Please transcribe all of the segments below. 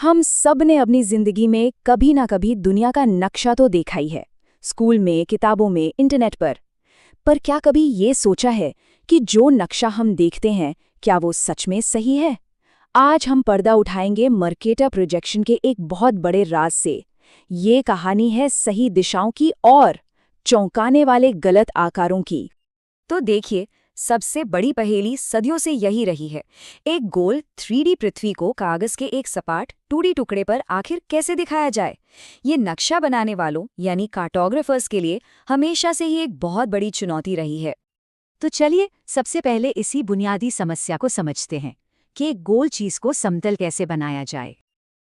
हम सब ने अपनी जिंदगी में कभी ना कभी दुनिया का नक्शा तो देखा ही है, स्कूल में, किताबों में, इंटरनेट पर क्या कभी ये सोचा है कि जो नक्शा हम देखते हैं क्या वो सच में सही है? आज हम पर्दा उठाएंगे मर्केटर प्रोजेक्शन के एक बहुत बड़े राज से। ये कहानी है सही दिशाओं की और चौंकाने वाले गलत आकारों की। तो देखिए, सबसे बड़ी पहेली सदियों से यही रही है, एक गोल 3D पृथ्वी को कागज के एक सपाट 2D टुकड़े पर आखिर कैसे दिखाया जाए। ये नक्शा बनाने वालों यानी कार्टोग्राफर्स के लिए हमेशा से ही एक बहुत बड़ी चुनौती रही है। तो चलिए सबसे पहले इसी बुनियादी समस्या को समझते हैं कि एक गोल चीज को समतल कैसे बनाया जाए।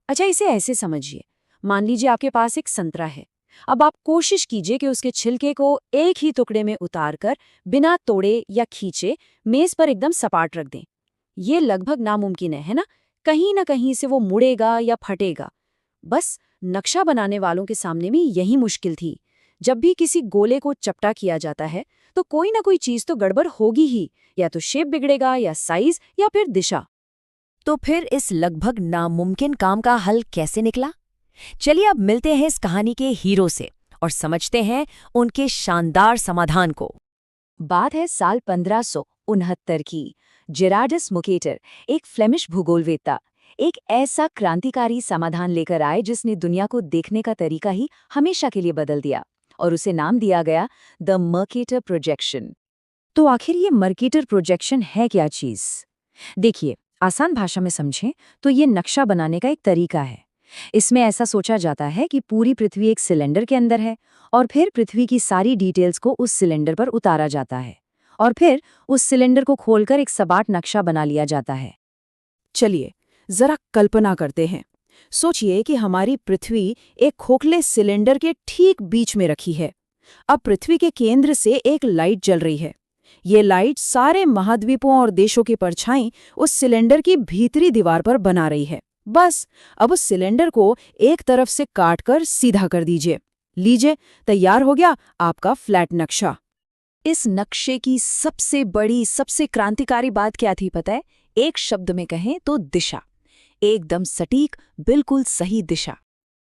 अच्छा, इसे ऐसे समझिए, मान लीजिए आपके पास एक संतरा है। अब आप कोशिश कीजिए कि उसके छिलके को एक ही टुकड़े में उतारकर बिना तोड़े या खींचे मेज पर एकदम सपाट रख दें। ये लगभग नामुमकिन है ना? कहीं से वो मुड़ेगा या फटेगा। बस नक्शा बनाने वालों के सामने भी यही मुश्किल थी। जब भी किसी गोले को चपटा किया जाता है तो कोई ना कोई चीज तो गड़बड़ होगी ही, या तो शेप बिगड़ेगा या साइज या फिर दिशा। तो फिर इस लगभग नामुमकिन काम का हल कैसे निकला? चलिए अब मिलते हैं इस कहानी के हीरो से और समझते हैं उनके शानदार समाधान को। बात है साल 1569 की। जेरार्डस मुकेटर, एक फ्लेमिश भूगोलवेत्ता, एक ऐसा क्रांतिकारी समाधान लेकर आए जिसने दुनिया को देखने का तरीका ही हमेशा के लिए बदल दिया, और उसे नाम दिया गया द मर्केटर प्रोजेक्शन। तो आखिर ये मर्केटर प्रोजेक्शन है क्या चीज? देखिए, आसान भाषा में समझें तो ये नक्शा बनाने का एक तरीका है। इसमें ऐसा सोचा जाता है कि पूरी पृथ्वी एक सिलेंडर के अंदर है और फिर पृथ्वी की सारी डिटेल्स को उस सिलेंडर पर उतारा जाता है और फिर उस सिलेंडर को खोलकर एक सपाट नक्शा बना लिया जाता है। चलिए जरा कल्पना करते हैं। सोचिए कि हमारी पृथ्वी एक खोखले सिलेंडर के ठीक बीच में रखी है। अब पृथ्वी के केंद्र से एक लाइट जल रही है। ये लाइट सारे महाद्वीपों और देशों की परछाई उस सिलेंडर की भीतरी दीवार पर बना रही है। बस अब उस सिलेंडर को एक तरफ से काटकर सीधा कर दीजिए। लीजिए, तैयार हो गया आपका फ्लैट नक्शा। इस नक्शे की सबसे बड़ी, सबसे क्रांतिकारी बात क्या थी पता है? एक शब्द में कहें तो दिशा। एकदम सटीक, बिल्कुल सही दिशा।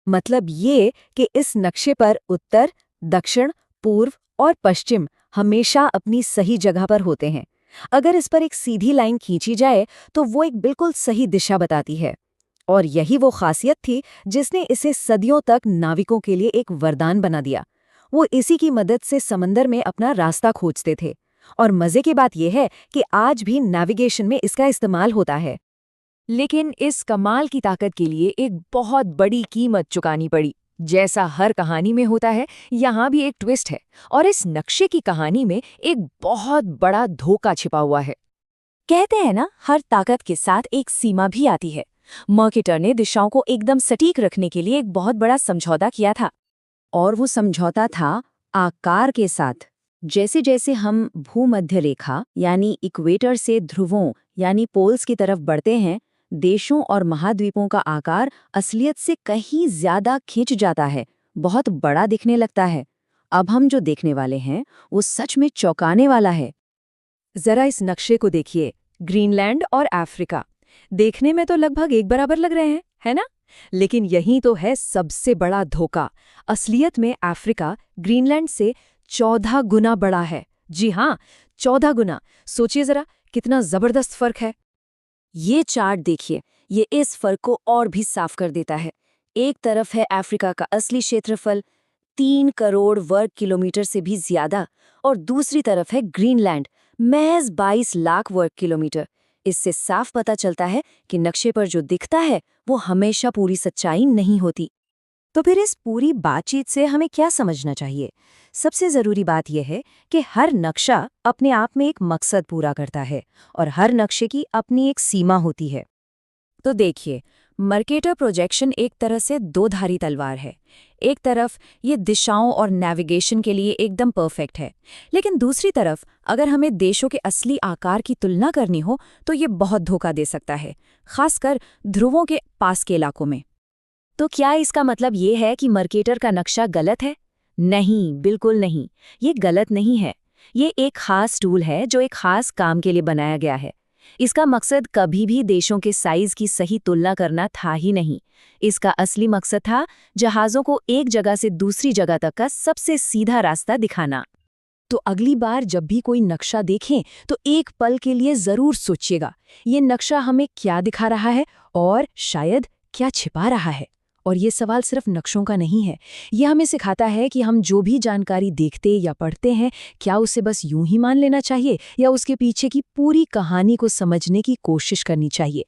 मतलब ये कि इस नक्शे पर उत्तर, दक्षिण, पूर्व और पश्चिम हमेशा अपनी सही जगह पर होते हैं। अगर इस पर एक सीधी लाइन खींची जाए तो वो एक बिल्कुल सही दिशा बताती है। और यही वो खासियत थी जिसने इसे सदियों तक नाविकों के लिए एक वरदान बना दिया। वो इसी की मदद से समंदर में अपना रास्ता खोजते थे। और मजे की बात यह है कि आज भी नेविगेशन में इसका इस्तेमाल होता है। लेकिन इस कमाल की ताकत के लिए एक बहुत बड़ी कीमत चुकानी पड़ी। जैसा हर कहानी में होता है, यहाँ भी एक ट्विस्ट है और इस नक्शे की कहानी में एक बहुत बड़ा धोखा छिपा हुआ है। कहते हैं ना, हर ताकत के साथ एक सीमा भी आती है। मर्केटर ने दिशाओं को एकदम सटीक रखने के लिए एक बहुत बड़ा समझौता किया था, और वो समझौता था आकार के साथ। जैसे जैसे हम भूमध्य रेखा यानी इक्वेटर से ध्रुवों यानी पोल्स की तरफ बढ़ते हैं, देशों और महाद्वीपों का आकार असलियत से कहीं ज्यादा खिंच जाता है, बहुत बड़ा दिखने लगता है। अब हम जो देखने वाले हैं वो सच में चौंकाने वाला है। जरा इस नक्शे को देखिए, ग्रीनलैंड और अफ्रीका देखने में तो लगभग एक बराबर लग रहे हैं, है ना? लेकिन यही तो है सबसे बड़ा धोखा। असलियत में अफ्रीका ग्रीनलैंड से 14 गुना बड़ा है। जी हाँ, 14 गुना। सोचिए जरा कितना जबरदस्त फर्क है। ये चार्ट देखिए, ये इस फर्क को और भी साफ कर देता है। एक तरफ है अफ्रीका का असली क्षेत्रफल 3 करोड़ वर्ग किलोमीटर से भी ज्यादा, और दूसरी तरफ है ग्रीनलैंड महज 22 लाख वर्ग किलोमीटर। इससे साफ पता चलता है कि नक्शे पर जो दिखता है वो हमेशा पूरी सच्चाई नहीं होती। तो फिर इस पूरी बातचीत से हमें क्या समझना चाहिए? सबसे जरूरी बात यह है कि हर नक्शा अपने आप में एक मकसद पूरा करता है और हर नक्शे की अपनी एक सीमा होती है। तो देखिए, मर्केटर प्रोजेक्शन एक तरह से दो-धारी तलवार है। एक तरफ ये दिशाओं और नेविगेशन के लिए एकदम परफेक्ट है, लेकिन दूसरी तरफ अगर हमें देशों के असली आकार की तुलना करनी हो तो ये बहुत धोखा दे सकता है, खासकर ध्रुवों के पास के इलाकों में। तो क्या इसका मतलब ये है कि मर्केटर का नक्शा गलत है? नहीं, बिल्कुल नहीं। ये गलत नहीं है। ये एक खास टूल है जो एक खास काम के लिए बनाया गया है। इसका मकसद कभी भी देशों के साइज की सही तुलना करना था ही नहीं। इसका असली मकसद था जहाज़ों को एक जगह से दूसरी जगह तक का सबसे सीधा रास्ता दिखाना। तो अगली बार जब भी कोई नक्शा देखें तो एक पल के लिए जरूर सोचिएगा, ये नक्शा हमें क्या दिखा रहा है और शायद क्या छिपा रहा है। और ये सवाल सिर्फ नक्शों का नहीं है, ये हमें सिखाता है कि हम जो भी जानकारी देखते या पढ़ते हैं, क्या उसे बस यूं ही मान लेना चाहिए या उसके पीछे की पूरी कहानी को समझने की कोशिश करनी चाहिए।